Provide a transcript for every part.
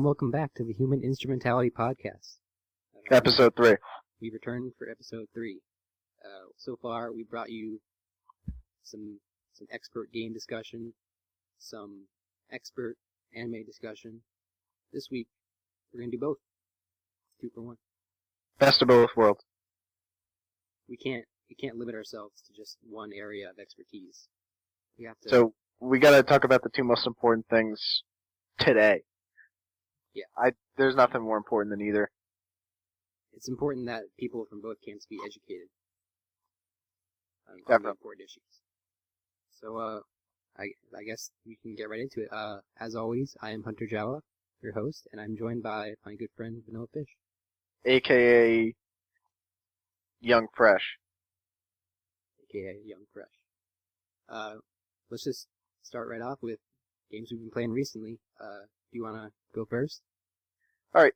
and welcome back to the Human Instrumentality Podcast. Episode 3. We returned for episode 3. So far, we brought you some expert game discussion, some expert anime discussion. This week, we're going to do both. 2 for 1. Best of both worlds. We can't limit ourselves to just one area of expertise. We have to. So, we gotta talk about the 2 most important things today. Yeah. There's nothing more important than either. It's important that people from both camps be educated on Definitely. important issues. So, I guess we can get right into it. As always, I am HunterJawa, your host, and I'm joined by my good friend Vanillafish. AKA Young Fresh. AKA Young Fresh. Let's just start right off with games we've been playing recently. Do you want to go first? Alright,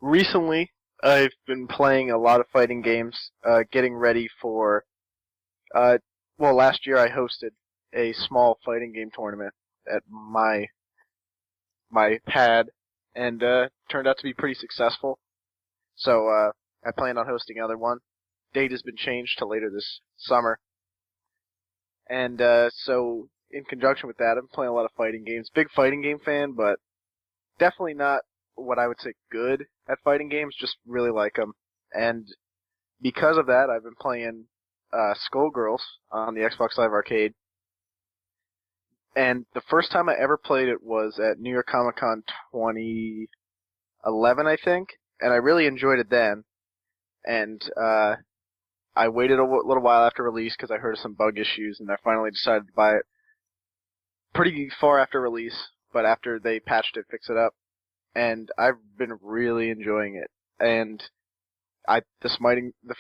recently I've been playing a lot of fighting games, getting ready for, last year I hosted a small fighting game tournament at my pad, and turned out to be pretty successful. So, I plan on hosting another one. Date has been changed to later this summer. And, so, in conjunction with that, I'm playing a lot of fighting games. Big fighting game fan, but definitely not what I would say good at fighting games, just really like them. And because of that, I've been playing Skullgirls on the Xbox Live Arcade. And the first time I ever played it was at New York Comic Con 2011, I think. And I really enjoyed it then. And I waited a little while after release because I heard of some bug issues, and I finally decided to buy it pretty far after release, but after they patched it, fixed it up. And I've been really enjoying it. And the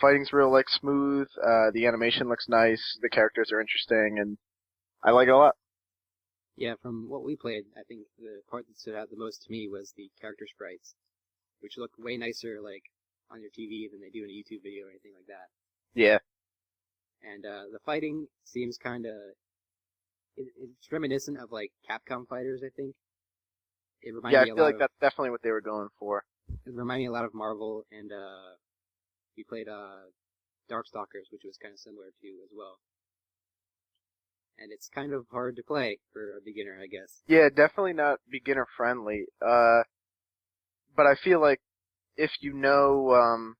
fighting's real smooth, the animation looks nice, the characters are interesting, and I like it a lot. Yeah, from what we played, I think the part that stood out the most to me was the character sprites, which look way nicer on your TV than they do in a YouTube video or anything like that. Yeah. And the fighting seems kind of... It's reminiscent of Capcom fighters, I think. It reminded me I feel like that's definitely what they were going for. It reminded me a lot of Marvel, and we played Darkstalkers, which was kind of similar too as well. And it's kind of hard to play for a beginner, I guess. Yeah, definitely not beginner friendly. But I feel like if you know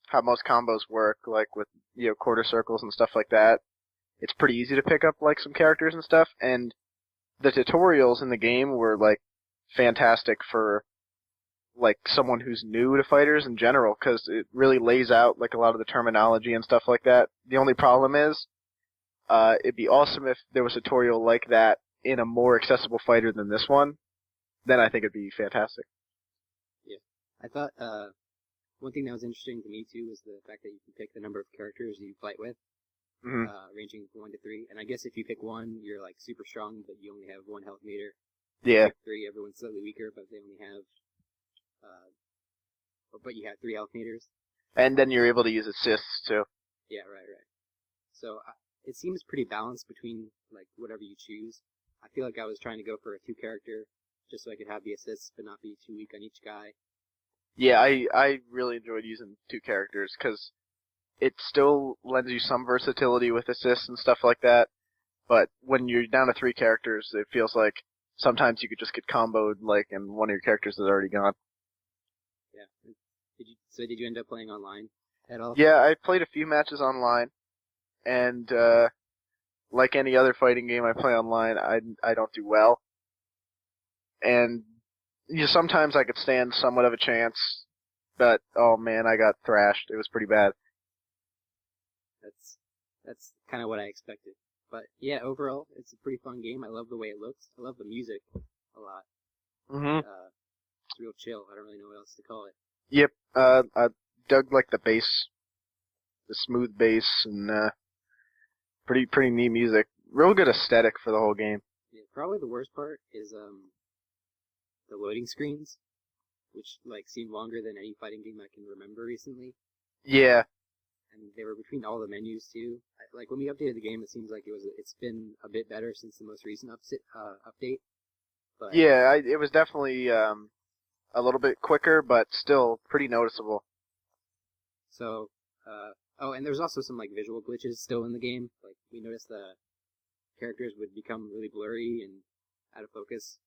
how most combos work, like with quarter circles and stuff like that, it's pretty easy to pick up some characters and stuff. And the tutorials in the game were fantastic for someone who's new to fighters in general, because it really lays out a lot of the terminology and stuff like that. The only problem is, it'd be awesome if there was a tutorial like that in a more accessible fighter than this one. Then I think it'd be fantastic. Yeah. I thought one thing that was interesting to me too was the fact that you can pick the number of characters you fight with, ranging from 1 to 3. And I guess if you pick 1, you're super strong, but you only have 1 health meter. Yeah. 3, everyone's slightly weaker, but they only have, but you have 3 health meters. And then you're able to use assists too. Yeah, right. So it seems pretty balanced between whatever you choose. I feel like I was trying to go for a 2 character, just so I could have the assists, but not be too weak on each guy. Yeah, I really enjoyed using 2 characters, because it still lends you some versatility with assists and stuff like that. But when you're down to 3 characters, it feels like sometimes you could just get comboed, and one of your characters is already gone. Yeah. Did you end up playing online at all? Yeah, I played a few matches online, and like any other fighting game I play online, I don't do well. And sometimes I could stand somewhat of a chance, but oh man, I got thrashed. It was pretty bad. That's kind of what I expected. But yeah, overall, it's a pretty fun game. I love the way it looks. I love the music a lot. It's real chill. I don't really know what else to call it. Yep. I dug the bass, the smooth bass, and pretty neat music. Real good aesthetic for the whole game. Yeah, probably the worst part is the loading screens, which seem longer than any fighting game I can remember recently. Yeah. And they were between all the menus too. When we updated the game, it seems like it's been a bit better since the most recent update. But Yeah, it was definitely a little bit quicker, but still pretty noticeable. so, oh, and there's also some like visual glitches still in the game. Like we noticed the characters would become really blurry and out of focus.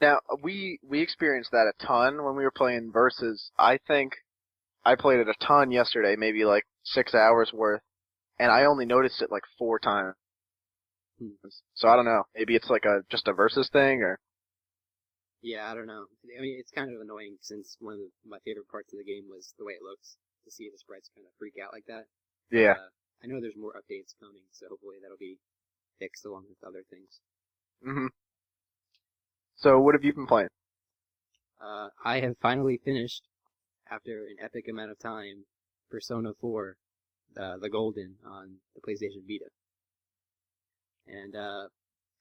Now, we experienced that a ton when we were playing Versus. I think I played it a ton yesterday, maybe like 6 hours worth, and I only noticed it like 4 times. So I don't know. Maybe it's like just a Versus thing, or Yeah, I don't know. I mean, it's kind of annoying since one of my favorite parts of the game was the way it looks. To see the sprites kind of freak out like that. yeah. I know there's more updates coming, so hopefully that'll be fixed along with other things. Mhm. So what have you been playing? I have finally finished, after an epic amount of time, Persona 4, the Golden, on the PlayStation Vita. And I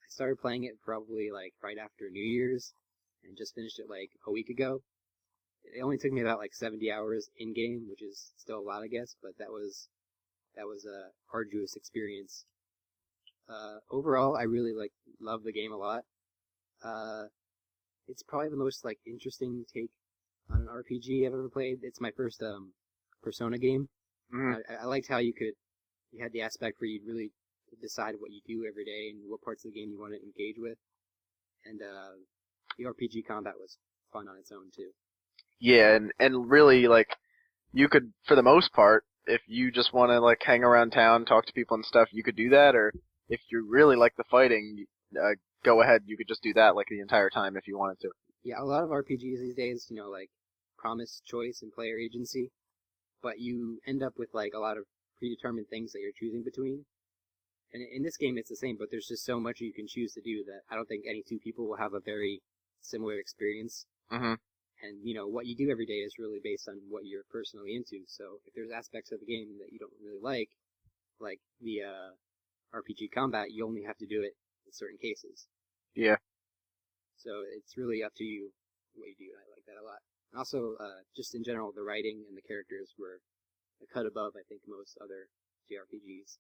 started playing it probably like right after New Year's, and just finished it like a week ago. It only took me about like 70 hours in game, which is still a lot, I guess, but that was a arduous experience. Overall, I really love the game a lot. It's probably the most like interesting take on an RPG I've ever played. It's my first Persona game. Mhm. I liked how you had the aspect where you'd really decide what you do every day and what parts of the game you want to engage with, and the RPG combat was fun on its own too. Yeah, and really like you could, for the most part, if you just want to like hang around town, talk to people and stuff, you could do that. Or if you really like the fighting, go ahead. You could just do that like the entire time if you wanted to. Yeah, a lot of RPGs these days, like promise choice and player agency, but you end up with like a lot of predetermined things that you're choosing between. And in this game, it's the same, but there's just so much you can choose to do that I don't think any two people will have a very similar experience. Mhm. And what you do every day is really based on what you're personally into. So if there's aspects of the game that you don't really like the RPG combat, you only have to do it in certain cases. Yeah. So it's really up to you what you do, and I like that a lot. And also, just in general, the writing and the characters were a cut above, I think, most other JRPGs.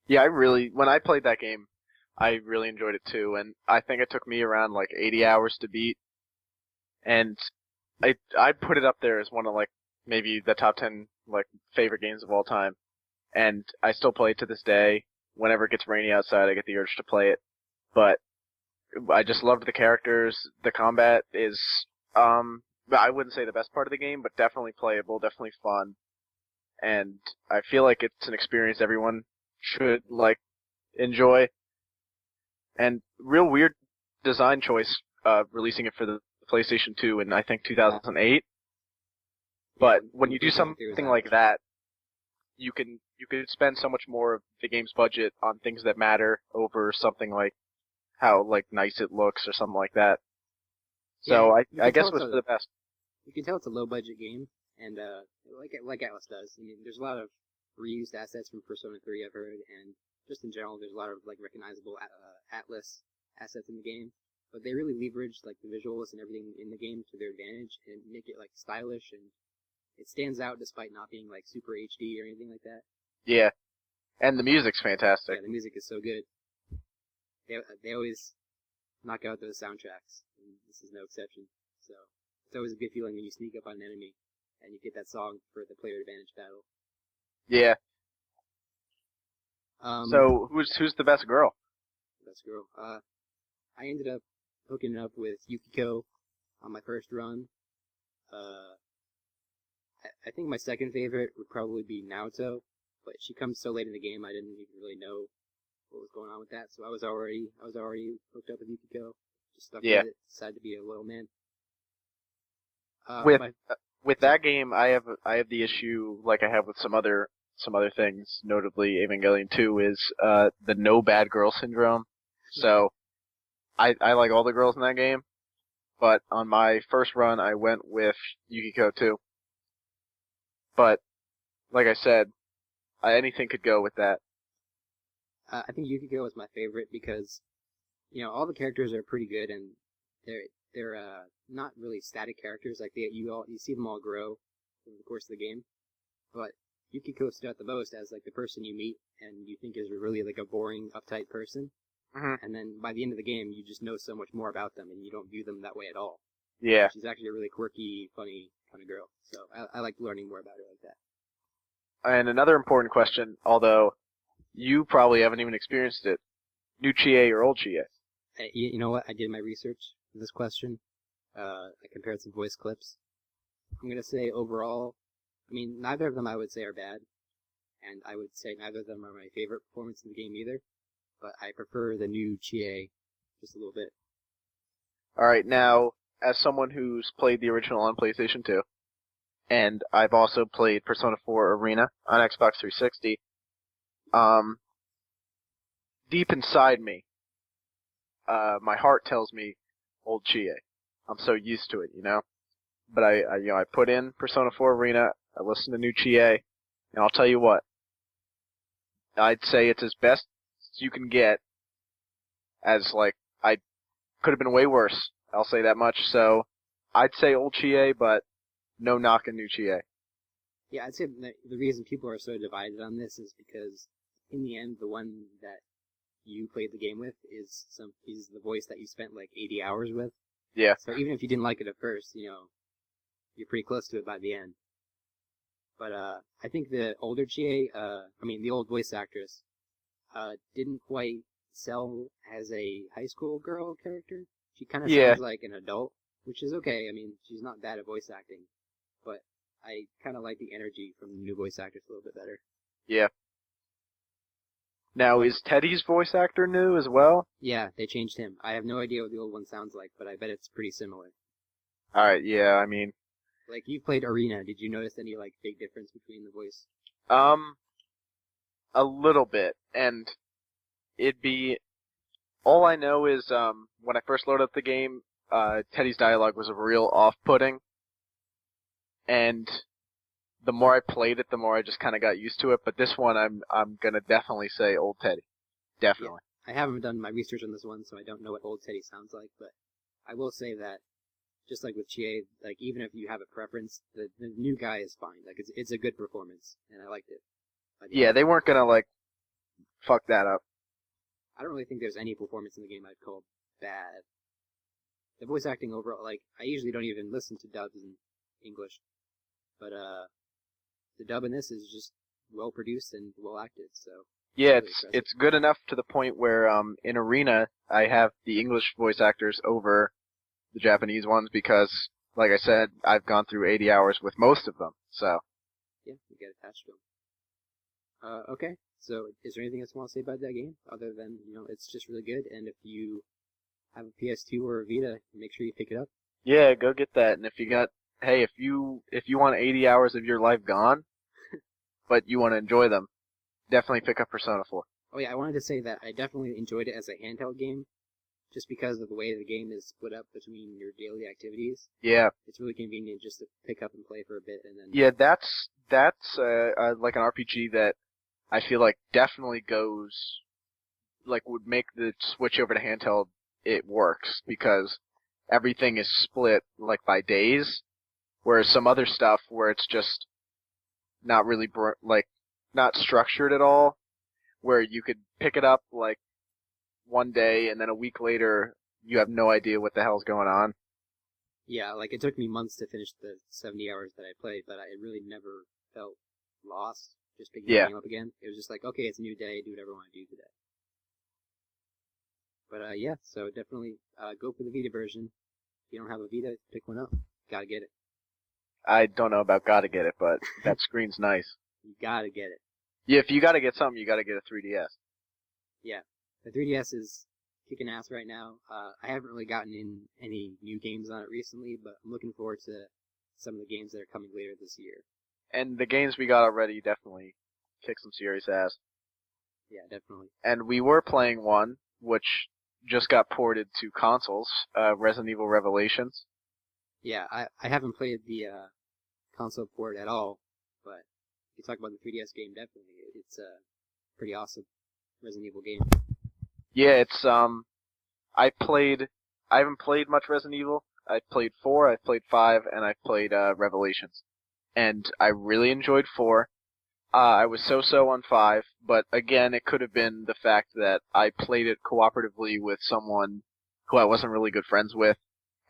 Yeah, when I played that game, I really enjoyed it too, and I think it took me around like 80 hours to beat, and I'd put it up there as one of like maybe the top 10 like favorite games of all time, and I still play it to this day. Whenever it gets rainy outside, I get the urge to play it, but I just loved the characters. The combat is, I wouldn't say the best part of the game, but definitely playable, definitely fun, and I feel like it's an experience everyone should like enjoy. And real weird design choice, releasing it for the PlayStation 2 in I think 2008. But Yeah, when you do PlayStation 3 was something out. like that, you could spend so much more of the game's budget on things that matter over something like how like nice it looks or something like that. So You I can guess tell it was for the best. you can tell it's a low budget game, and like Atlas does. I mean, there's a lot of reused assets from Persona 3 I've heard, and just in general, there's a lot of like recognizable Atlas assets in the game. But they really leverage like the visuals and everything in the game to their advantage and make it like stylish, and it stands out despite not being like super HD or anything like that. Yeah, and the music's Yeah, fantastic. the music is so good. They always knock out those soundtracks, and this is no exception. So it's always a good feeling when you sneak up on an enemy and you get that song for the player advantage battle. Yeah. So who's the best girl? Best girl. I ended up hooking up with Yukiko on my first run. Uh, I think my second favorite would probably be Naoto, but she comes so late in the game I didn't even really know what was going on with that. So I was already hooked up with Yukiko. Just stuck Yeah. with it. Decided to be a loyal man. With My with that game, I have the issue like I have with some other things, notably Evangelion 2, is the no bad girl syndrome. So I like all the girls in that game, but on my first run I went with Yukiko too. But like I said, anything could go with that. I think Yukiko is my favorite because all the characters are pretty good, and they're not really static characters. Like you see them all grow over the course of the game. But Yukiko stood out the most as like the person you meet and you think is really like a boring, uptight person. and then by the end of the game, you just know so much more about them, and you don't view them that way at all. Yeah. She's actually a really quirky, funny kind of girl. So I like learning more about her like that. And another important question, although you probably haven't even experienced it, new Chie or old Chie? You know what? I did my research for this question. I compared some voice clips. I'm going to say overall, I mean, neither of them I would say are bad, and I would say neither of them are my favorite performance in the game either, but I prefer the new Chie just a little bit. Alright, now, as someone who's played the original on PlayStation 2, and I've also played Persona 4 Arena on Xbox 360, deep inside me, my heart tells me old Chie. I'm so used to it, you know? But I put in Persona 4 Arena, I listen to new Chie, and I'll tell you what, I'd say it's as best as you can get, as like, I could have been way worse, I'll say that much, so I'd say old Chie, but no knocking new Chie. Yeah, I'd say the reason people are so divided on this is because, in the end, the one that you played the game with is the voice that you spent like 80 hours with. Yeah. So even if you didn't like it at first, you're pretty close to it by the end. But I think the older Chie, the old voice actress, didn't quite sell as a high school girl character. She kind of sounds like an adult, which is okay. I mean, she's not bad at voice acting, but I kind of like the energy from the new voice actress a little bit better. Yeah. Now, is Teddy's voice actor new as well? Yeah, they changed him. I have no idea what the old one sounds like, but I bet it's pretty similar. Alright, yeah, I mean... Like, you played Arena. Did you notice any, like, big difference between the voice? A little bit, and it'd be... All I know is, when I first loaded up the game, Teddy's dialogue was a real off-putting, and the more I played it, the more I just kind of got used to it, but this one I'm gonna definitely say old Teddy. Definitely. Yeah, I haven't done my research on this one, so I don't know what old Teddy sounds like, but I will say that, just like with Chie, like, even if you have a preference, the new guy is fine. Like, it's a good performance, and I liked it. Yeah, they weren't gonna, like, fuck that up. I don't really think there's any performance in the game I'd call bad. The voice acting overall, like, I usually don't even listen to dubs in English, but the dub in this is just well produced and well acted. So yeah, it's good enough to the point where in Arena I have the English voice actors over the Japanese ones because, like I said, I've gone through 80 hours with most of them. So yeah, you get attached to them. Okay. So is there anything else you want to say about that game other than it's just really good? And if you have a PS2 or a Vita, make sure you pick it up. Yeah, go get that. And if you got if you want 80 hours of your life gone, but you want to enjoy them, definitely pick up Persona 4. Oh yeah, I wanted to say that I definitely enjoyed it as a handheld game, just because of the way the game is split up between your daily activities. Yeah. It's really convenient just to pick up and play for a bit and then... Yeah, that's like an RPG that I feel like definitely goes, like, would make the switch over to handheld, it works, because everything is split, like, by days, whereas some other stuff where it's just not really, not structured at all, where you could pick it up, like, one day, and then a week later, you have no idea what the hell's going on. Yeah, like, it took me months to finish the 70 hours that I played, but I really never felt lost just picking the game up again. It was just like, okay, it's a new day, do whatever I want to do today. But, yeah, so definitely go for the Vita version. If you don't have a Vita, pick one up. Gotta get it. I don't know about gotta get it, but that screen's nice. You gotta get it. Yeah, if you gotta get something, you gotta get a 3DS. Yeah. The 3DS is kicking ass right now. I haven't really gotten in any new games on it recently, but I'm looking forward to some of the games that are coming later this year. And the games we got already definitely kick some serious ass. Yeah, definitely. And we were playing one, which just got ported to consoles, Resident Evil Revelations. Yeah, I haven't played the console port at all, but if you talk about the 3DS game, definitely. It's a pretty awesome Resident Evil game. Yeah, it's, I haven't played much Resident Evil. I've played 4, I've played 5, and I've played Revelations. And I really enjoyed 4. I was so-so on 5, but again, it could have been the fact that I played it cooperatively with someone who I wasn't really good friends with,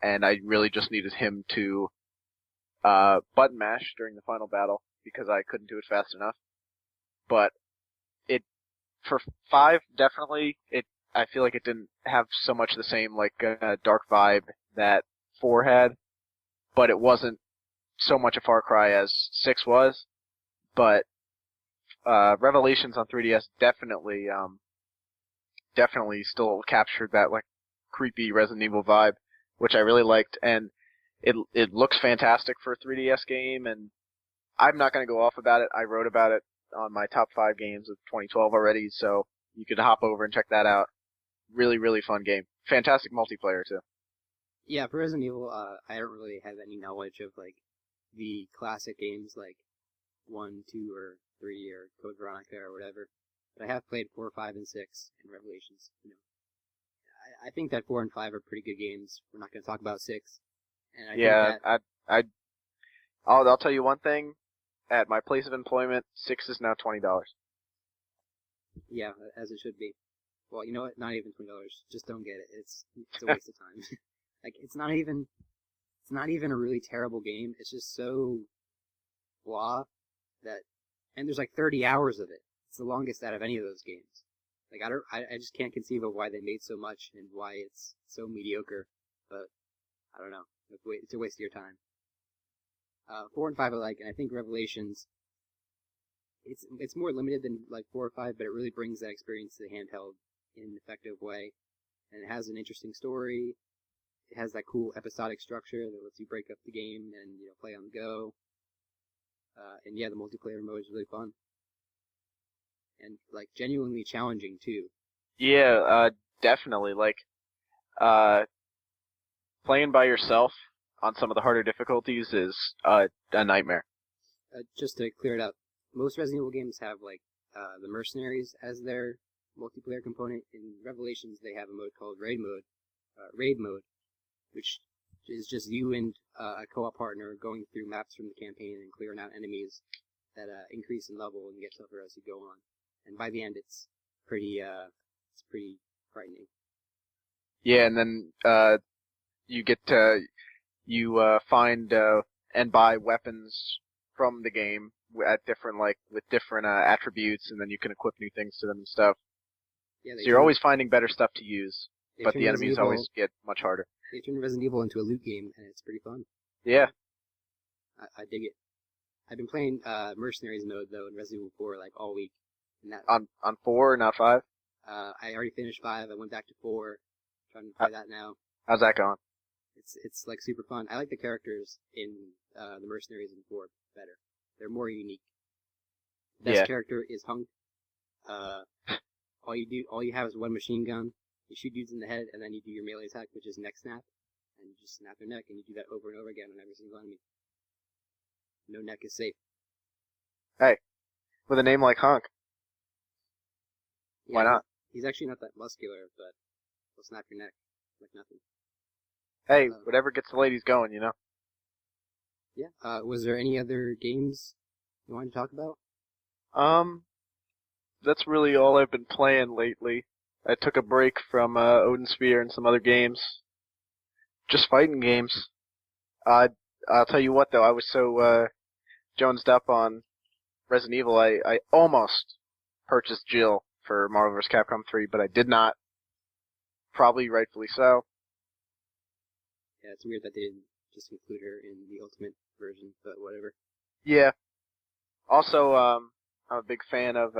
and I really just needed him to button mash during the final battle because I couldn't do it fast enough. But it for 5, definitely, I feel like it didn't have so much the same dark vibe that 4 had, but it wasn't so much a Far Cry as 6 was. But Revelations on 3DS definitely still captured that creepy Resident Evil vibe, which I really liked, and it looks fantastic for a 3DS game, and I'm not going to go off about it. I wrote about it on my top 5 games of 2012 already, so you could hop over and check that out. Really, really fun game. Fantastic multiplayer too. Yeah, for Resident Evil, I don't really have any knowledge of the classic games like 1, 2, or 3, or Code Veronica or whatever. But I have played 4, 5, and 6 and Revelations. I think that 4 and 5 are pretty good games. We're not going to talk about 6. And I think that I'll tell you one thing. At my place of employment, 6 is now $20. Yeah, as it should be. Well, you know what? Not even $20. Just don't get it. It's a waste of time. It's not even a really terrible game. It's just so blah that, and there's 30 hours of it. It's the longest out of any of those games. I just can't conceive of why they made so much and why it's so mediocre. But I don't know. It's a waste of your time. 4 and 5 I like, and I think Revelations, it's more limited than 4 or 5, but it really brings that experience to the handheld in an effective way. And it has an interesting story. It has that cool episodic structure that lets you break up the game and play on the go. And yeah, the multiplayer mode is really fun. And genuinely challenging too. Yeah, definitely. Playing by yourself on some of the harder difficulties is a nightmare. Just to clear it up, most Resident Evil games have the mercenaries as their multiplayer component. In Revelations, they have a mode called raid mode, which is just you and a co-op partner going through maps from the campaign and clearing out enemies that increase in level and get tougher as you go on. And by the end, it's pretty frightening. Yeah, and then you get to find and buy weapons from the game at different with different attributes, and then you can equip new things to them and stuff. Yeah, so you're always finding better stuff to use, but the enemies always get much harder. They turned Resident Evil into a loot game, and it's pretty fun. Yeah. I dig it. I've been playing Mercenaries mode, though, in Resident Evil 4, all week. And that, on 4, not 5? I already finished 5. I went back to 4. Trying to play that now. How's that going? It's super fun. I like the characters in the Mercenaries in 4 better. They're more unique. The best character is Hunk. All you have is one machine gun. You shoot dudes in the head, and then you do your melee attack, which is neck snap, and you just snap their neck, and you do that over and over again on every single enemy. No neck is safe. Hey, with a name like Hunk, yeah, why not? He's actually not that muscular, but he'll snap your neck like nothing. Hey, whatever gets the ladies going, Yeah. Was there any other games you wanted to talk about? That's really all I've been playing lately. I took a break from Odin Sphere and some other games. Just fighting games. I'll tell you what, though, I was so jonesed up on Resident Evil, I almost purchased Jill for Marvel vs. Capcom 3, but I did not. Probably rightfully so. Yeah, it's weird that they didn't just include her in the Ultimate version, but whatever. Yeah. Also, I'm a big fan of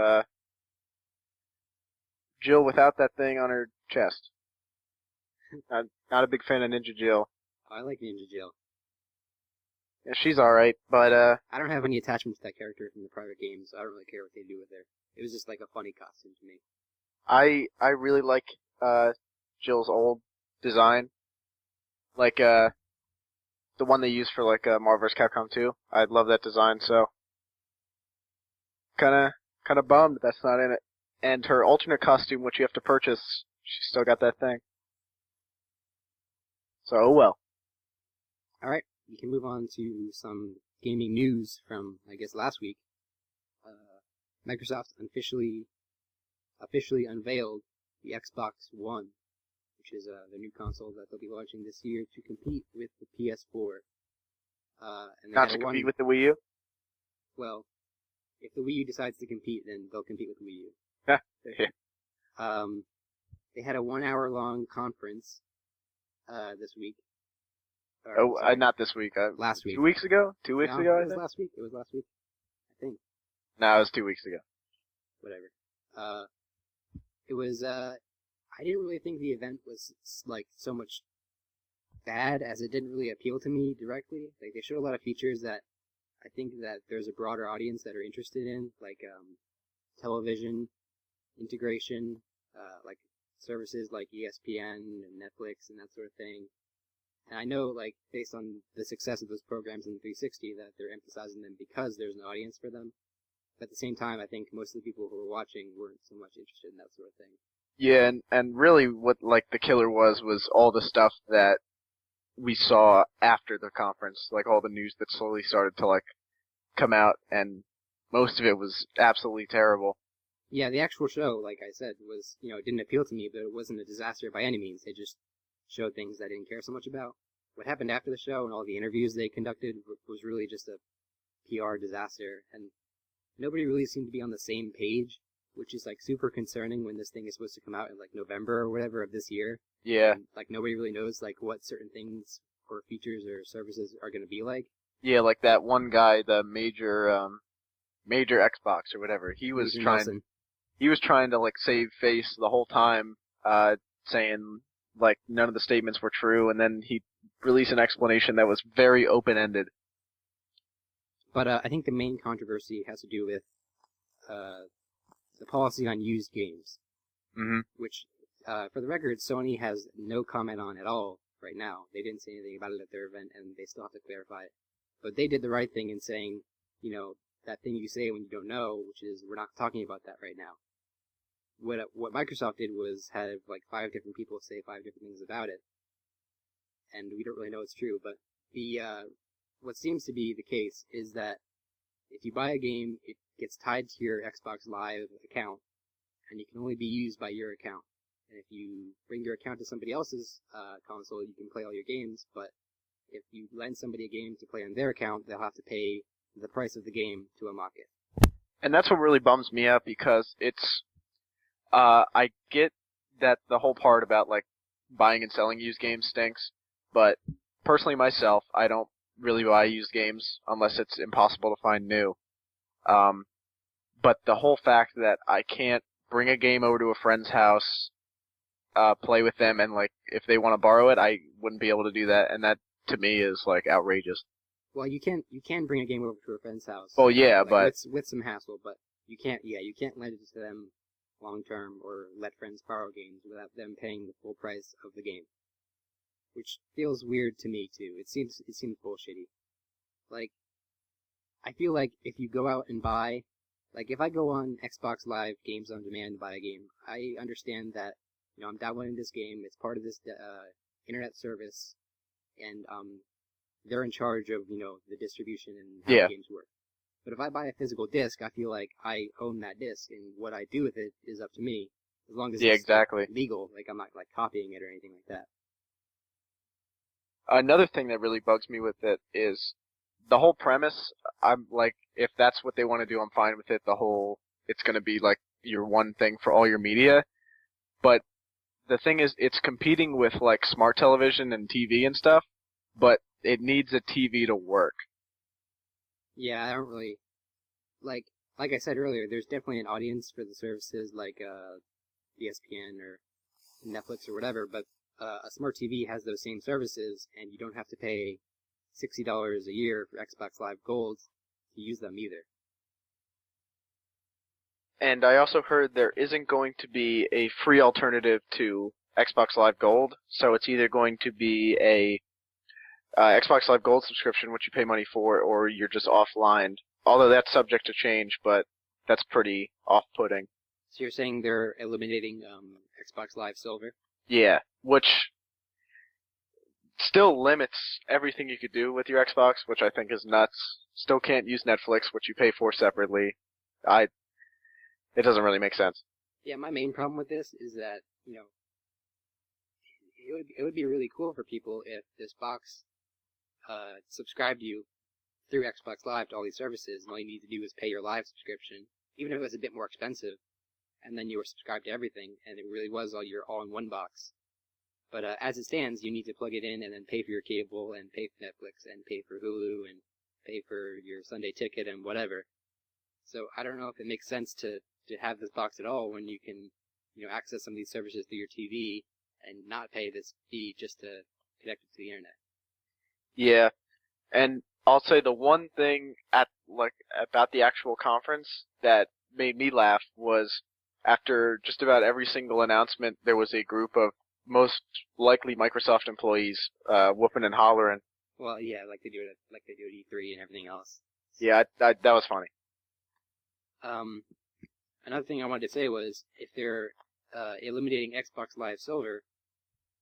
Jill without that thing on her chest. I'm not a big fan of Ninja Jill. I like Ninja Jill. Yeah, she's alright, but I don't have any attachment to that character from the private games, so I don't really care what they do with her. It was just a funny costume to me. I really like Jill's old design. The one they use for Marvel vs. Capcom 2. I love that design, so kinda bummed that's not in it. And her alternate costume, which you have to purchase, she's still got that thing. So, oh well. Alright, we can move on to some gaming news from, I guess, last week. Microsoft officially unveiled the Xbox One, which is the new console that they'll be launching this year to compete with the PS4. And Not to compete with the Wii U? Well, if the Wii U decides to compete, then they'll compete with the Wii U. Yeah. They had a 1 hour long conference this week. Not this week. Last week. 2 weeks ago? 2 weeks No, ago, it was last week. It was last week, I think. No, it was 2 weeks ago. Whatever. It was, I didn't really think the event was, like, so much bad as it didn't really appeal to me directly. Like, they showed a lot of features that I think that there's a broader audience that are interested in, like, television integration, like, services like ESPN and Netflix and that sort of thing. And I know, like, based on the success of those programs in 360, that they're emphasizing them because there's an audience for them. But at the same time, I think most of the people who were watching weren't so much interested in that sort of thing. Yeah, and really what, like, the killer was all the stuff that we saw after the conference, like, all the news that slowly started to, like, come out, and most of it was absolutely terrible. Yeah, the actual show, like I said, was, it didn't appeal to me, but it wasn't a disaster by any means. They just showed things that I didn't care so much about. What happened after the show and all the interviews they conducted was really just a PR disaster, and nobody really seemed to be on the same page, which is, like, super concerning when this thing is supposed to come out in, like, November or whatever of this year. Yeah. And, like, nobody really knows, like, what certain things or features or services are going to be like. Yeah, like that one guy, the major Xbox or whatever, he was trying to, like, save face the whole time, saying, like, none of the statements were true, and then he released an explanation that was very open-ended. But I think the main controversy has to do with the policy on used games, which, for the record, Sony has no comment on at all right now. They didn't say anything about it at their event, and they still have to clarify it. But they did the right thing in saying, that thing you say when you don't know, which is, we're not talking about that right now. What Microsoft did was have, like, 5 different people say 5 different things about it, and we don't really know it's true, but what seems to be the case is that if you buy a game, it gets tied to your Xbox Live account, and it can only be used by your account. And if you bring your account to somebody else's console, you can play all your games, but if you lend somebody a game to play on their account, they'll have to pay the price of the game to unlock it. And that's what really bums me out, because it's, I get that the whole part about, like, buying and selling used games stinks, but personally myself, I don't really buy used games unless it's impossible to find new. But the whole fact that I can't bring a game over to a friend's house, play with them, and, like, if they want to borrow it, I wouldn't be able to do that, and that, to me, is, like, outrageous. Well, you can bring a game over to a friend's house. Well, yeah, like, but with some hassle, but you can't lend it to them long term or let friends borrow games without them paying the full price of the game, which feels weird to me too. It seems bullshitty. Like, I feel like if you go out and buy, like, if I go on Xbox Live Games on Demand and buy a game, I understand that, I'm downloading this game, it's part of this internet service, and they're in charge of, the distribution and how the games work. But if I buy a physical disc, I feel like I own that disc, and what I do with it is up to me, as long as it's legal. Like, I'm not, like, copying it or anything like that. Another thing that really bugs me with it is the whole premise. I'm like, if that's what they want to do, I'm fine with it. It's going to be, like, your one thing for all your media. But the thing is, it's competing with, like, smart television and TV and stuff, but it needs a TV to work. Yeah, I don't really, like I said earlier, there's definitely an audience for the services like ESPN or Netflix or whatever, but a smart TV has those same services, and you don't have to pay $60 a year for Xbox Live Gold to use them either. And I also heard there isn't going to be a free alternative to Xbox Live Gold, so it's either going to be a Xbox Live Gold subscription, which you pay money for, or you're just offline. Although that's subject to change, but that's pretty off-putting. So you're saying they're eliminating Xbox Live Silver? Yeah, which still limits everything you could do with your Xbox, which I think is nuts. Still can't use Netflix, which you pay for separately. it doesn't really make sense. Yeah, my main problem with this is that, it would be really cool for people if this box subscribed you through Xbox Live to all these services, and all you need to do is pay your Live subscription, even if it was a bit more expensive, and then you were subscribed to everything, and it really was all in one box. But as it stands, you need to plug it in and then pay for your cable, and pay for Netflix, and pay for Hulu, and pay for your Sunday ticket, and whatever. So I don't know if it makes sense to have this box at all when you can, access some of these services through your TV and not pay this fee just to connect it to the internet. Yeah, and I'll say the one thing about the actual conference that made me laugh was after just about every single announcement, there was a group of most likely Microsoft employees whooping and hollering. Well, yeah, like they do at E3 and everything else. Yeah, that was funny. Another thing I wanted to say was if they're eliminating Xbox Live Silver,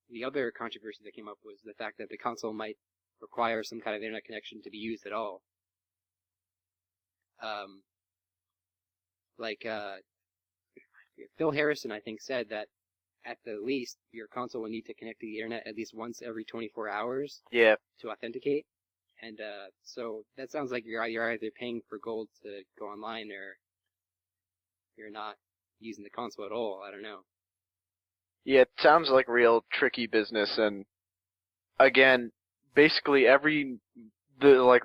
the other controversy that came up was the fact that the console might require some kind of internet connection to be used at all. Phil Harrison, I think, said that at the least your console will need to connect to the internet at least once every 24 hours. Yeah. To authenticate. And so that sounds like you're either paying for gold to go online or you're not using the console at all. I don't know. Yeah, it sounds like real tricky business, and again, basically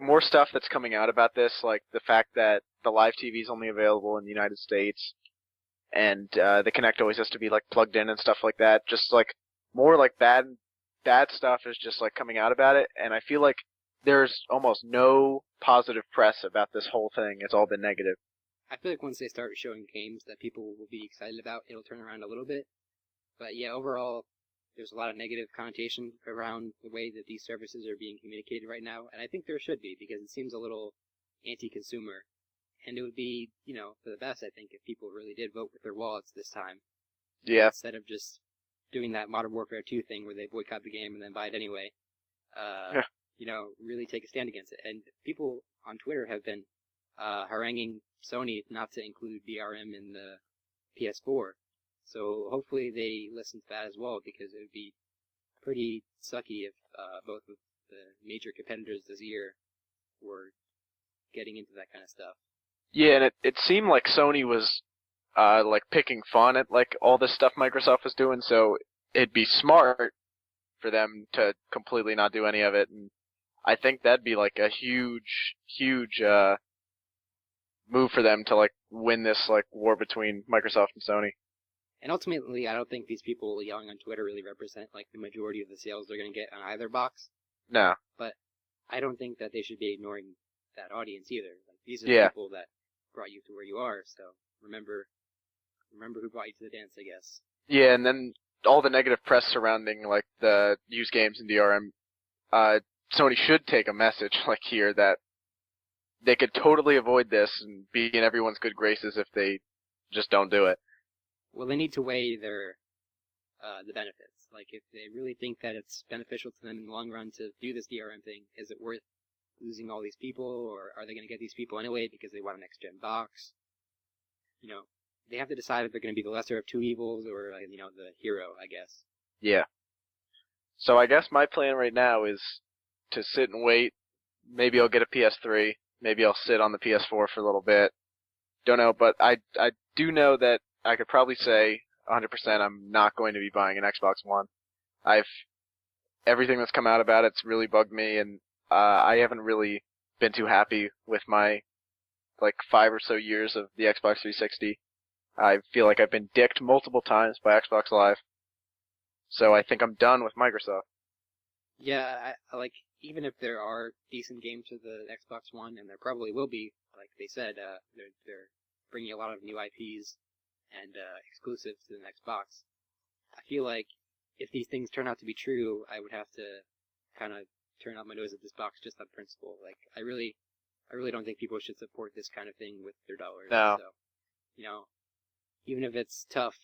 more stuff that's coming out about this, like the fact that the live TV is only available in the United States, and the Kinect always has to be like plugged in and stuff like that. Just like more like bad stuff is just like coming out about it, and I feel like there's almost no positive press about this whole thing. It's all been negative. I feel like once they start showing games that people will be excited about, it'll turn around a little bit. But yeah, overall, there's a lot of negative connotation around the way that these services are being communicated right now, and I think there should be, because it seems a little anti-consumer. And it would be, for the best, I think, if people really did vote with their wallets this time. Yeah. Instead of just doing that Modern Warfare 2 thing where they boycott the game and then buy it anyway. Really take a stand against it. And people on Twitter have been haranguing Sony not to include DRM in the PS4. So hopefully they listen to that as well, because it would be pretty sucky if both of the major competitors this year were getting into that kind of stuff. Yeah, and it seemed like Sony was picking fun at like all this stuff Microsoft was doing, so it'd be smart for them to completely not do any of it, and I think that'd be like a huge move for them to like win this like war between Microsoft and Sony. And ultimately, I don't think these people yelling on Twitter really represent like the majority of the sales they're going to get on either box. No. But I don't think that they should be ignoring that audience either. Like, these are the people that brought you to where you are, so remember who brought you to the dance, I guess. Yeah, and then all the negative press surrounding like the used games and DRM, Sony should take a message like here that they could totally avoid this and be in everyone's good graces if they just don't do it. Well, they need to weigh their the benefits. Like, if they really think that it's beneficial to them in the long run to do this DRM thing, is it worth losing all these people, or are they going to get these people anyway because they want a next-gen box? They have to decide if they're going to be the lesser of two evils or, the hero, I guess. Yeah. So I guess my plan right now is to sit and wait. Maybe I'll get a PS3. Maybe I'll sit on the PS4 for a little bit. Don't know, but I do know that I could probably say 100% I'm not going to be buying an Xbox One. Everything that's come out about it's really bugged me, and I haven't really been too happy with my 5 or so years of the Xbox 360. I feel like I've been dicked multiple times by Xbox Live. So I think I'm done with Microsoft. Yeah, even if there are decent games for the Xbox One, and there probably will be, like they said, they're bringing a lot of new IPs and exclusives to the next box. I feel like if these things turn out to be true, I would have to kind of turn out my nose at this box just on principle. Like, I really don't think people should support this kind of thing with their dollars. No. So, even if it's tough,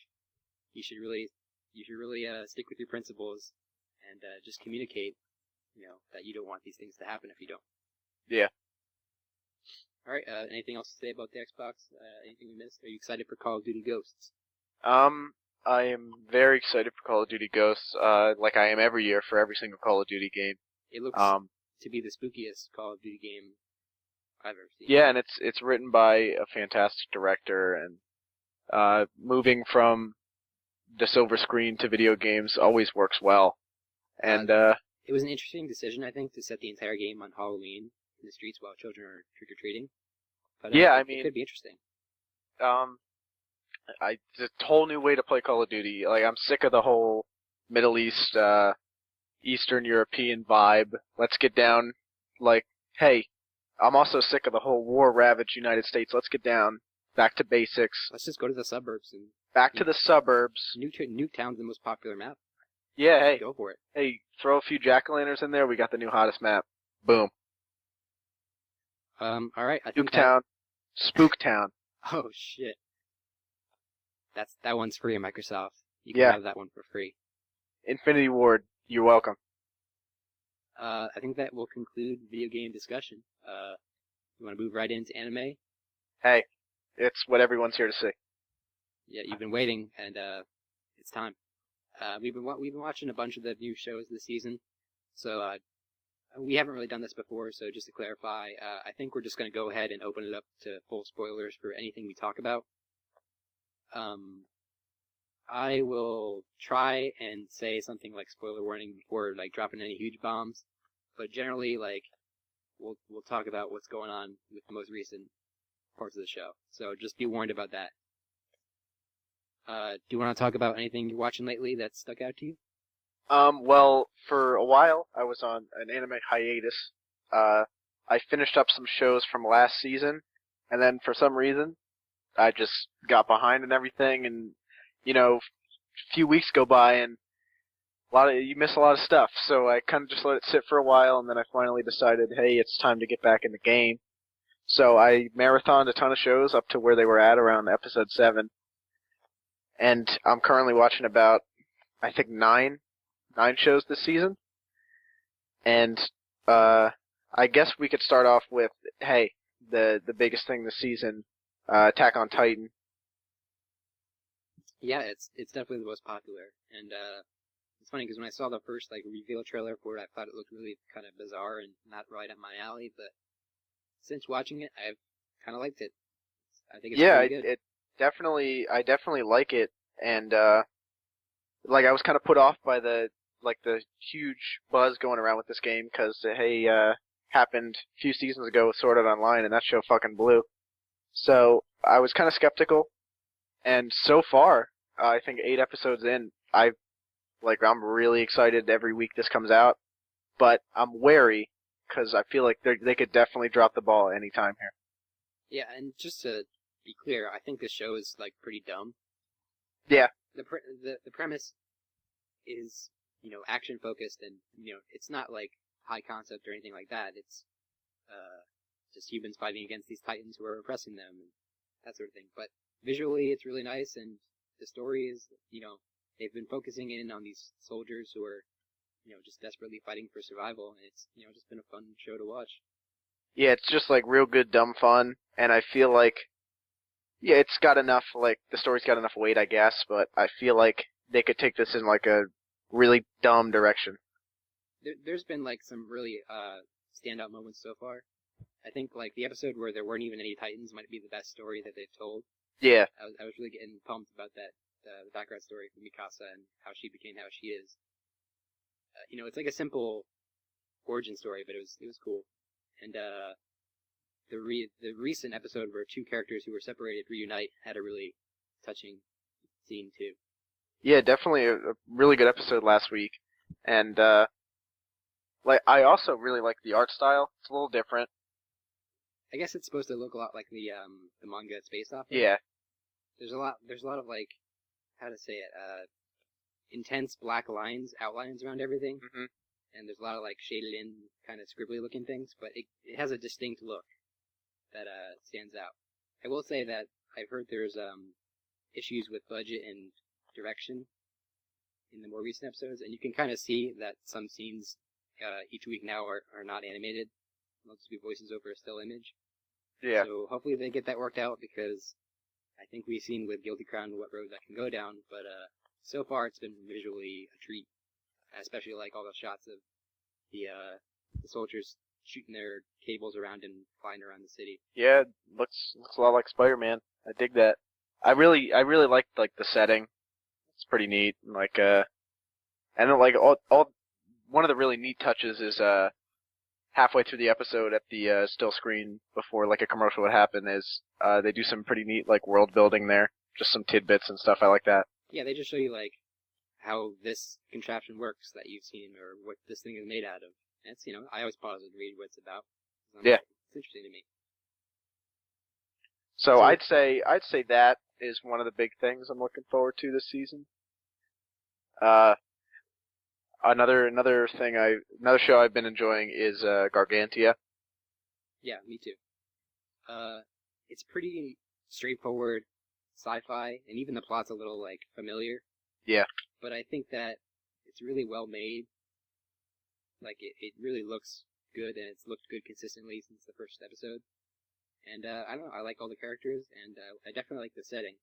you should really stick with your principles and just communicate, that you don't want these things to happen if you don't. Yeah. All right. Anything else to say about the Xbox? Anything we missed? Are you excited for Call of Duty Ghosts? I am very excited for Call of Duty Ghosts, like I am every year for every single Call of Duty game. It looks to be the spookiest Call of Duty game I've ever seen. Yeah, and it's written by a fantastic director, and moving from the silver screen to video games always works well. And it was an interesting decision, I think, to set the entire game on Halloween in the streets while children are trick or treating. But yeah, I it mean, could be interesting. It's a whole new way to play Call of Duty. Like, I'm sick of the whole Middle East, Eastern European vibe. Let's get down, like, hey, I'm also sick of the whole war-ravaged United States. Let's get down, back to basics. Let's just go to the suburbs and back to the suburbs. Nuketown's the most popular map. Yeah, hey, go for it. Hey, throw a few jack-o'-lanterns in there. We got the new hottest map. Boom. All right. Nuketown, Spooktown. Oh shit. That one's free on Microsoft. You can have that one for free. Infinity Ward, you're welcome. I think that will conclude video game discussion. You want to move right into anime? Hey, it's what everyone's here to see. Yeah, you've been waiting, and it's time. We've been watching a bunch of the new shows this season, so we haven't really done this before. So just to clarify, I think we're just going to go ahead and open it up to full spoilers for anything we talk about. I will try and say something like spoiler warning before like dropping any huge bombs, but generally like we'll talk about what's going on with the most recent parts of the show. So just be warned about that. Do you want to talk about anything you're watching lately that stuck out to you? Well, for a while I was on an anime hiatus. I finished up some shows from last season, and then for some reason I just got behind and everything, and a few weeks go by and you miss a lot of stuff. So I kind of just let it sit for a while, and then I finally decided, hey, it's time to get back in the game. So I marathoned a ton of shows up to where they were at around episode 7, and I'm currently watching about, I think, nine shows this season. And I guess we could start off with, hey, the biggest thing this season, Attack on Titan. Yeah, it's definitely the most popular, and it's funny because when I saw the first like reveal trailer for it, I thought it looked really kind of bizarre and not right up my alley. But since watching it, I've kind of liked it. I think it's pretty good. I definitely like it, and like I was kind of put off by the huge buzz going around with this game because happened a few seasons ago with Sword Art Online, and that show fucking blew. So I was kind of skeptical. And so far, I think 8 episodes in, I'm really excited every week this comes out, but I'm wary because I feel like they could definitely drop the ball anytime here. Yeah, and just to be clear, I think this show is like pretty dumb. Yeah. The premise is action focused, and it's not like high concept or anything like that. It's just humans fighting against these titans who are oppressing them and that sort of thing. But visually, it's really nice, and the story is, they've been focusing in on these soldiers who are, just desperately fighting for survival, and it's, just been a fun show to watch. Yeah, it's just, real good, dumb fun, and I feel like, yeah, it's got enough, the story's got enough weight, I guess, but I feel like they could take this in, a really dumb direction. There's been, some really, standout moments so far. I think, the episode where there weren't even any titans might be the best story that they've told. Yeah. I was really getting pumped about that, the background story for Mikasa and how she became how she is. It's like a simple origin story, but it was cool. And the recent episode where 2 characters who were separated reunite had a really touching scene too. Yeah, definitely a really good episode last week. And I also really like the art style. It's a little different. I guess it's supposed to look a lot like the manga it's based off of. Yeah. There's a lot of how to say it, intense black outlines around everything. Mm-hmm. And there's a lot of shaded in kind of scribbly looking things, but it has a distinct look that stands out. I will say that I've heard there's issues with budget and direction in the more recent episodes, and you can kind of see that some scenes each week now are not animated. They'll just be voices over a still image. Yeah. So hopefully they get that worked out, because I think we've seen with Guilty Crown what road that can go down, but so far it's been visually a treat. I especially like all the shots of the soldiers shooting their cables around and flying around the city. Yeah, looks a lot like Spider-Man. I dig that. I really liked like the setting. It's pretty neat. Like and then, like all one of the really neat touches is halfway through the episode at the still screen before like a commercial would happen is they do some pretty neat like world building there. Just some tidbits and stuff. I like that. Yeah, they just show you like how this contraption works that you've seen, or what this thing is made out of. And it's, I always pause and read what it's about. Yeah. It's interesting to me. So I'd say that is one of the big things I'm looking forward to this season. Another show I've been enjoying is Gargantia. Yeah, me too. It's pretty straightforward sci-fi, and even the plot's a little like familiar. Yeah. But I think that it's really well made. Like it really looks good, and it's looked good consistently since the first episode. And I don't know, I like all the characters, and I definitely like the setting.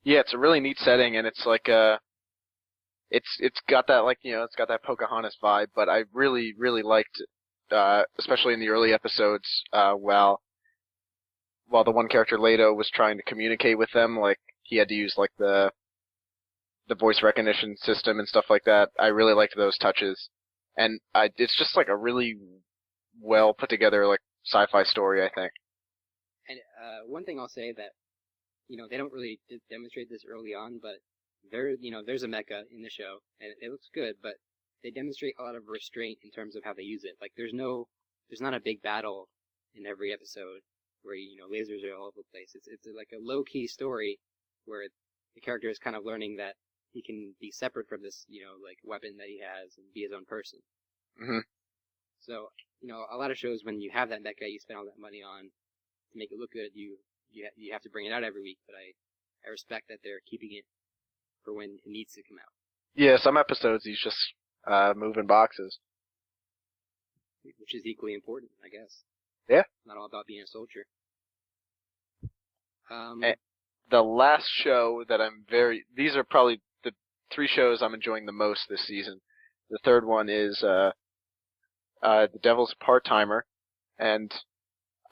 Yeah, it's a really neat setting, and it's like it's got that like it's got that Pocahontas vibe. But I really liked, especially in the early episodes, while the one character Leto was trying to communicate with them, like he had to use like the voice recognition system and stuff like that. I really liked those touches, and it's just like a really well put together like sci-fi story, I think. And one thing I'll say that they don't really demonstrate this early on, but there's a mecha in the show, and it looks good, but they demonstrate a lot of restraint in terms of how they use it. Like there's not a big battle in every episode where lasers are all over the place. It's like a low key story where the character is kind of learning that he can be separate from this like weapon that he has and be his own person. Mm-hmm. So a lot of shows, when you have that mecha you spend all that money on to make it look good, you have to bring it out every week. But I respect that they're keeping it for when it needs to come out. Yeah, some episodes he's just moving boxes, which is equally important, I guess. Yeah. Not all about being a soldier. The last show that these are probably the 3 shows I'm enjoying the most this season. The third one is The Devil's Part-Timer, and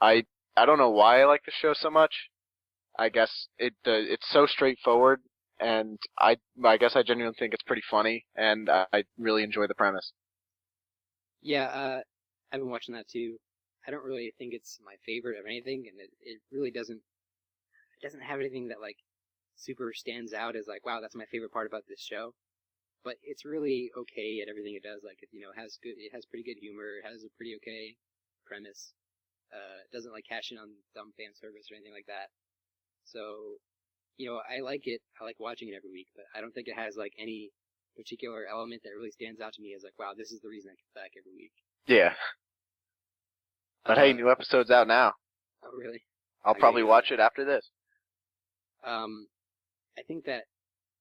I don't know why I like the show so much. I guess it's so straightforward, and I guess I genuinely think it's pretty funny, and I really enjoy the premise. Yeah, I've been watching that too. I don't really think it's my favorite of anything, and it really doesn't have anything that like super stands out as like, wow, that's my favorite part about this show. But it's really okay at everything it does. Like it has pretty good humor. It has a pretty okay premise. It doesn't like cash in on dumb fan service or anything like that. So, I like it. I like watching it every week, but I don't think it has like any particular element that really stands out to me as like, wow, this is the reason I come back every week. Yeah. But hey, new episode's out now. Oh, really? I'll probably watch it after this. I think that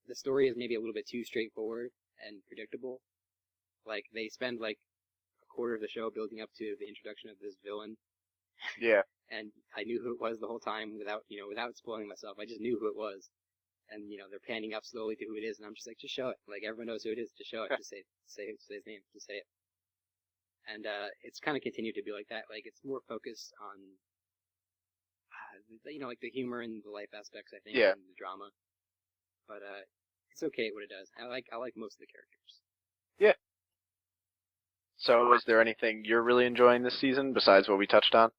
the story is maybe a little bit too straightforward and predictable. Like, they spend like a quarter of the show building up to the introduction of this villain. Yeah. And I knew who it was the whole time without spoiling myself. I just knew who it was. And, they're panning up slowly to who it is, and I'm just like, just show it. Like, everyone knows who it is, just show it. Just say his name, just say it. And it's kind of continued to be like that. Like, it's more focused on, like the humor and the life aspects, I think, and the drama. But it's okay at what it does. I like most of the characters. Yeah. So, is there anything you're really enjoying this season besides what we touched on?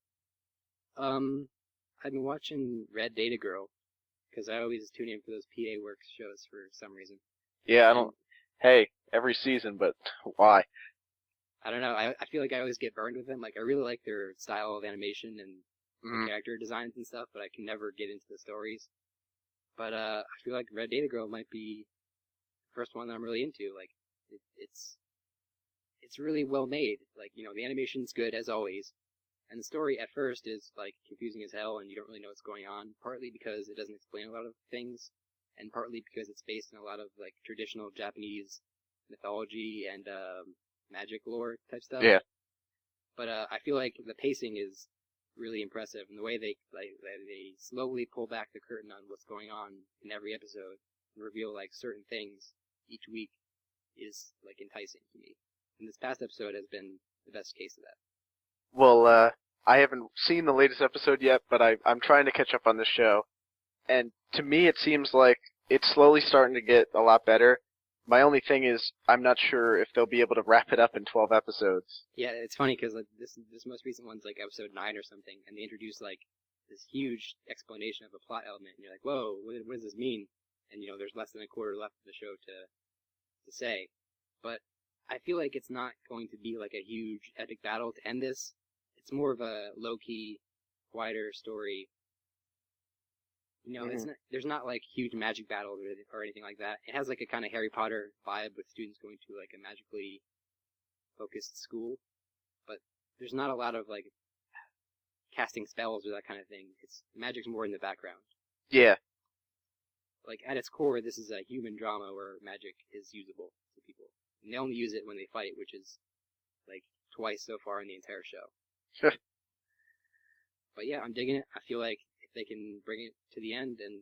I've been watching Red Data Girl, because I always tune in for those PA Works shows for some reason. Yeah, hey, every season, but why? I don't know. I feel like I always get burned with them. Like, I really like their style of animation and the character designs and stuff, but I can never get into the stories. But I feel like Red Data Girl might be the first one that I'm really into. Like, it's really well made. Like, the animation's good as always. And the story at first is like confusing as hell, and you don't really know what's going on. Partly because it doesn't explain a lot of things, and partly because it's based on a lot of like traditional Japanese mythology and magic lore type stuff. Yeah. But I feel like the pacing is really impressive, and the way they slowly pull back the curtain on what's going on in every episode and reveal like certain things each week is like enticing to me. And this past episode has been the best case of that. Well, I haven't seen the latest episode yet, but I'm trying to catch up on this show. And to me, it seems like it's slowly starting to get a lot better. My only thing is, I'm not sure if they'll be able to wrap it up in 12 episodes. Yeah, it's funny because like, this most recent one's like episode 9 or something, and they introduce like this huge explanation of a plot element, and you're like, whoa, what does this mean? And there's less than a quarter left of the show to say. But I feel like it's not going to be like a huge epic battle to end this. It's more of a low-key, quieter story. It's not, there's not like huge magic battles or anything like that. It has like a kind of Harry Potter vibe with students going to like a magically focused school, but there's not a lot of like casting spells or that kind of thing. Magic's more in the background. Yeah. Like at its core, this is a human drama where magic is usable to people, and they only use it when they fight, which is like twice so far in the entire show. But yeah, I'm digging it. I feel like if they can bring it to the end and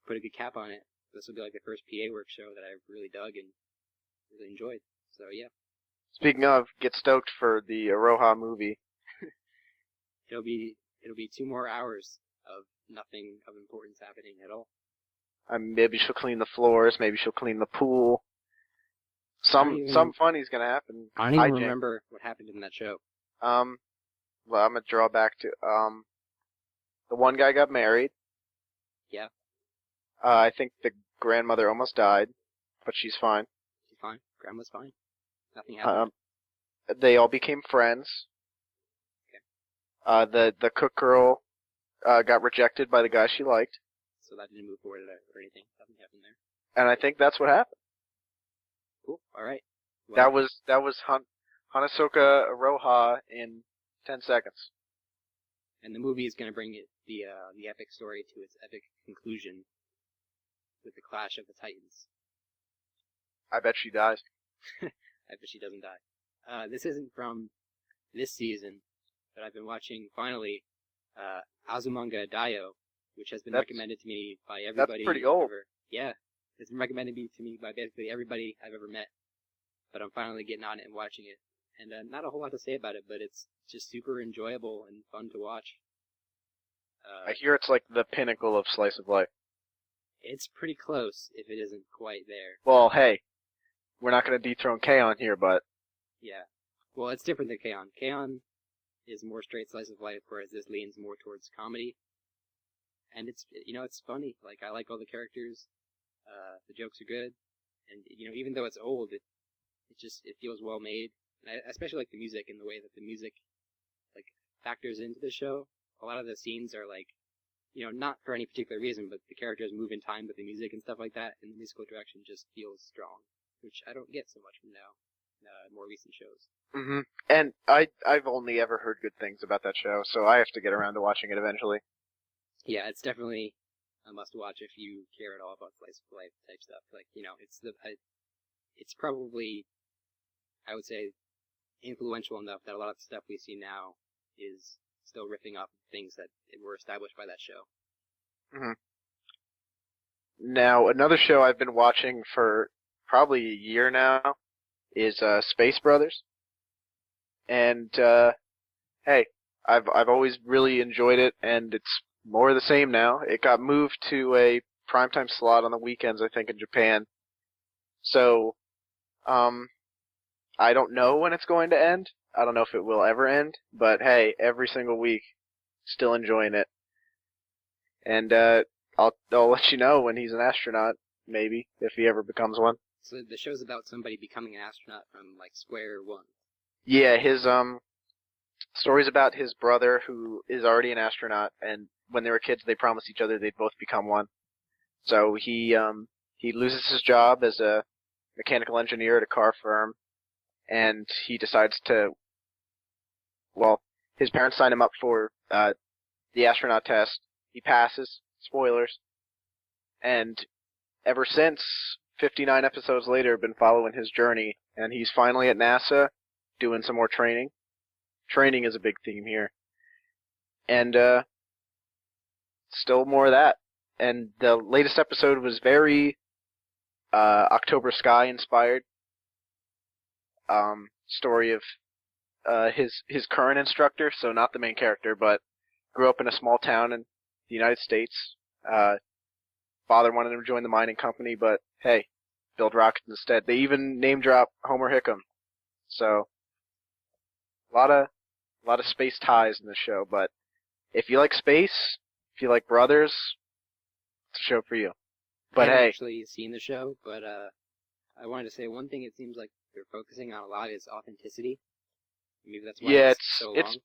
put a good cap on it, this will be like the first PA Works show that I've really dug and really enjoyed. So yeah. Speaking of, get stoked for the Aroha movie. It'll be 2 more hours of nothing of importance happening at all. Maybe she'll clean the floors. Maybe she'll clean the pool. Some funny's gonna happen. I don't even remember what happened in that show. Well, I'm gonna draw back to the one guy got married. Yeah. I think the grandmother almost died, but she's fine. She's fine. Grandma's fine. Nothing happened. They all became friends. Okay. The cook girl got rejected by the guy she liked. So that didn't move forward or anything. Nothing happened there. And I think that's what happened. Cool. All right. Well, that was Hanasoka Aroha in 10 seconds. And the movie is going to bring the epic story to its epic conclusion with the clash of the Titans. I bet she dies. I bet she doesn't die. This isn't from this season, but I've been watching, finally, Azumanga Daioh, which has been recommended to me by everybody. That's pretty old. Yeah, it's been recommended to me by basically everybody I've ever met. But I'm finally getting on it and watching it. And not a whole lot to say about it, but it's just super enjoyable and fun to watch. I hear it's like the pinnacle of slice of life. It's pretty close, if it isn't quite there. Well, hey, we're not going to dethrone K-On! Here, but... Yeah. Well, it's different than K-On! K-On! Is more straight slice of life, whereas this leans more towards comedy. And it's funny. Like, I like all the characters. The jokes are good. And, even though it's old, it feels well made. And I especially like the music and the way that the music, like, factors into the show. A lot of the scenes are, like, not for any particular reason, but the characters move in time with the music and stuff like that, and the musical direction just feels strong, which I don't get so much from now, more recent shows. Mm-hmm. And I've only ever heard good things about that show, so I have to get around to watching it eventually. Yeah, it's definitely a must-watch if you care at all about slice of life type stuff. Like, it's probably, I would say, influential enough that a lot of the stuff we see now is still riffing off of things that were established by that show. Mm-hmm. Now, another show I've been watching for probably a year now is Space Brothers. And hey, I've always really enjoyed it, and it's more of the same now. It got moved to a primetime slot on the weekends, I think, in Japan. So, I don't know when it's going to end. I don't know if it will ever end, but hey, every single week, still enjoying it. And I'll let you know when he's an astronaut, maybe, if he ever becomes one. So the show's about somebody becoming an astronaut from, like, square one. Yeah, his story's about his brother who is already an astronaut, and when they were kids, they promised each other they'd both become one. So he loses his job as a mechanical engineer at a car firm, and he decides to, well, his parents sign him up for the astronaut test. He passes, spoilers, and ever since, 59 episodes later, been following his journey, and he's finally at NASA doing some more training. Training is a big theme here. And still more of that. And the latest episode was very October Sky inspired. Story of his current instructor, so not the main character, but grew up in a small town in the United States. Father wanted him to join the mining company, but hey, build rockets instead. They even name drop Homer Hickam. So a lot of space ties in the show, but if you like space, if you like brothers, it's a show for you. But I haven't hey, actually seen the show, but I wanted to say one thing. It seems like they're focusing on a lot is authenticity. Maybe that's why yeah, it's so long.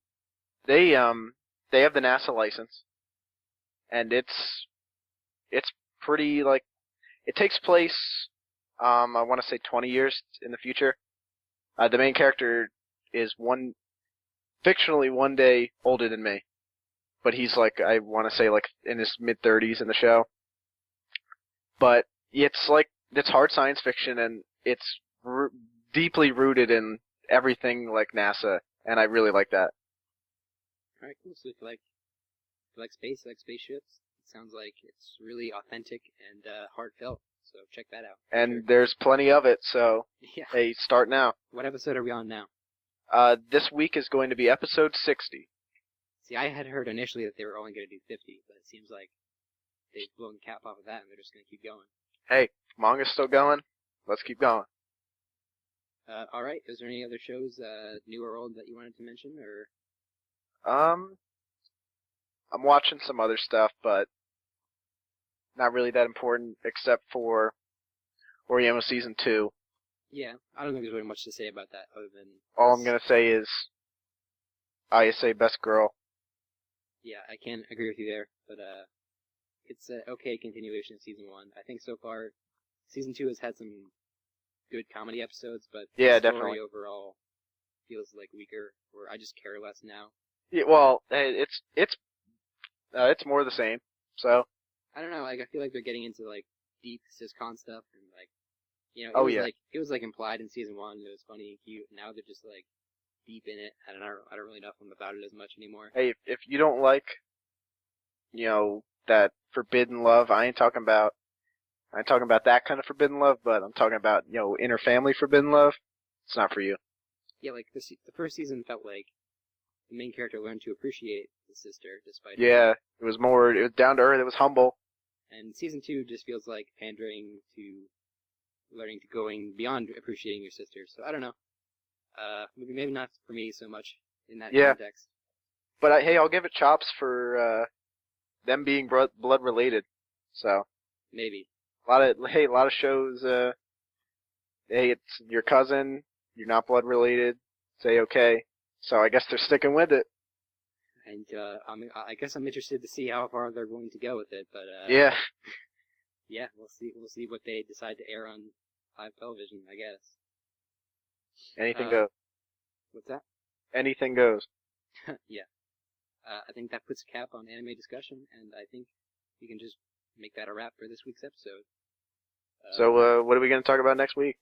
they have the NASA license, and it's pretty like it takes place I want to say 20 years in the future. The main character is fictionally one day older than me, but he's like I want to say like in his mid-30s in the show. But it's hard science fiction, and it's deeply rooted in everything like NASA, and I really like that. All right, cool. So if you like space, like spaceships, it sounds like it's really authentic and heartfelt. So check that out. And there's plenty of it, so Yeah. hey, start now. What episode are we on now? This week is going to be episode 60. See, I had heard initially that they were only going to do 50, but it seems like they've blown the cap off of that, and they're just going to keep going. Hey, manga's still going. Let's keep going. All right. Is there any other shows, new or old, that you wanted to mention, or? I'm watching some other stuff, but not really that important, except for Oriyama Season 2. Yeah, I don't think there's really much to say about that, other than... All I'm going to say is, ISA Best Girl. Yeah, I can agree with you there, but it's an okay continuation of Season 1. I think so far, Season 2 has had some good comedy episodes, but Yeah, the story definitely. overall feels like weaker, or I just care less now. Yeah, well, it's more the same, so... I don't know, like, I feel like they're getting into, like, deep sitcom stuff, and, like, you know, it was implied in Season 1, it was funny and cute, now they're just, like, deep in it, I don't really know about it as much anymore. Hey, if you don't like, that forbidden love, I ain't talking about that kind of forbidden love, but I'm talking about, inter-family forbidden love. It's not for you. Yeah, like, the first season felt like the main character learned to appreciate his sister, despite Yeah, it was down to earth, it was humble. And Season 2 just feels like pandering to learning to going beyond appreciating your sister. So I don't know. Maybe not for me so much in that context. But hey, I'll give it chops for them being blood related. So maybe a lot of shows. Hey, it's your cousin. You're not blood related. Say okay. So I guess they're sticking with it. And I guess I'm interested to see how far they're going to go with it. But yeah, yeah, we'll see. We'll see what they decide to air on live television. I guess anything goes. What's that? Anything goes. Yeah. I think that puts a cap on anime discussion, and I think we can just make that a wrap for this week's episode. So what are we going to talk about next week?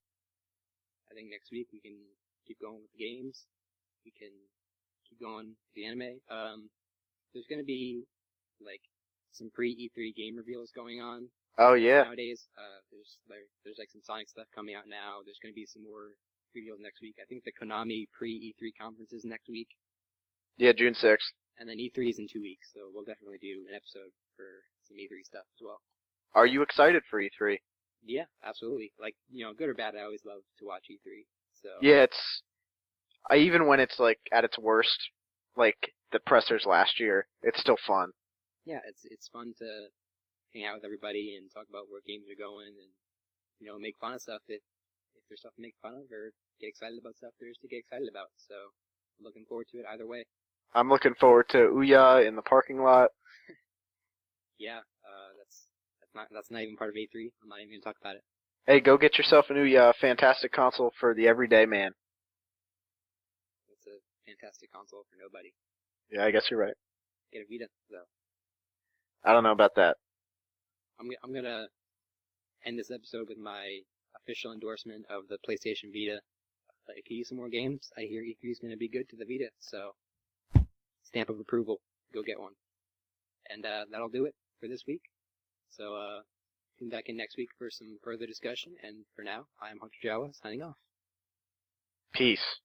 I think next week we can keep going with the games. We can keep going with the anime. There's going to be, like, some pre-E3 game reveals going on. Oh, yeah. Nowadays, there's like some Sonic stuff coming out now. There's going to be some more reveals next week. I think the Konami pre-E3 conference is next week. Yeah, June 6th. And then E3 is in 2 weeks, so we'll definitely do an episode for some E3 stuff as well. Are you excited for E3? Yeah, absolutely. Like, good or bad, I always love to watch E3. So yeah, even when it's like at its worst, like the pressers last year, it's still fun. Yeah, it's fun to hang out with everybody and talk about where games are going, and make fun of stuff if there's stuff to make fun of, or get excited about stuff there's to get excited about. So I'm looking forward to it either way. I'm looking forward to Ouya in the parking lot. Yeah, that's not even part of A3. I'm not even gonna talk about it. Hey, go get yourself an Ouya, fantastic console for the everyday man. It's a fantastic console for nobody. Yeah, I guess you're right. Get a Vita, though. I don't know about that. I'm gonna end this episode with my official endorsement of the PlayStation Vita. It could use some more games. I hear E3 is gonna be good to the Vita, so stamp of approval. go get one. And that'll do it for this week. So tune back in next week for some further discussion. And for now, I'm HunterJawa signing off. Peace.